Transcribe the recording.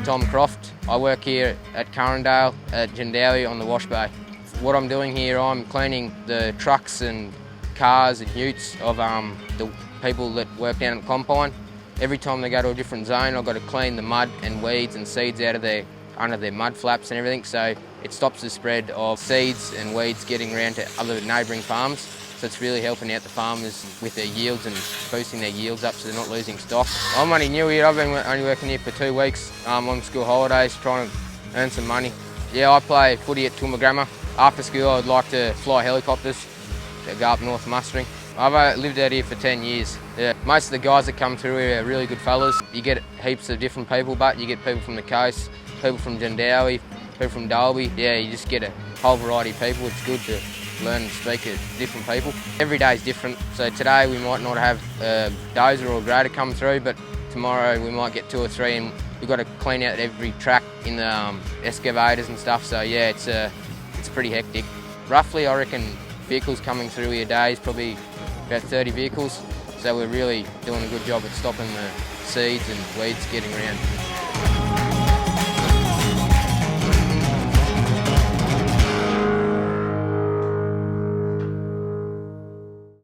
Tom Croft. I work here at Currendale at Jandowie on the Wash Bay. What I'm doing here, I'm cleaning the trucks and cars and utes of the people that work down at the combine. Every time they go to a different zone, I've got to clean the mud and weeds and seeds out of under their mud flaps and everything, so it stops the spread of seeds and weeds getting around to other neighbouring farms. So it's really helping out the farmers with their yields and boosting their yields up so they're not losing stock. I'm only new here, I've been only working here for 2 weeks. On school holidays, trying to earn some money. Yeah, I play footy at Toowoomba. After school I'd like to fly helicopters to go up North Mustering. I've lived out here for 10 years. Yeah, most of the guys that come through here are really good fellas. You get heaps of different people, but you get people from the coast, people from Jandowie, people from Dalby. Yeah, you just get a whole variety of people. It's good to learn and speak to different people. Every day is different, so today we might not have a dozer or a grader come through, but tomorrow we might get 2 or 3, and we've got to clean out every track in the excavators and stuff, so yeah, it's pretty hectic. Roughly, I reckon vehicles coming through here a day is probably about 30 vehicles, so we're really doing a good job at stopping the seeds and weeds getting around.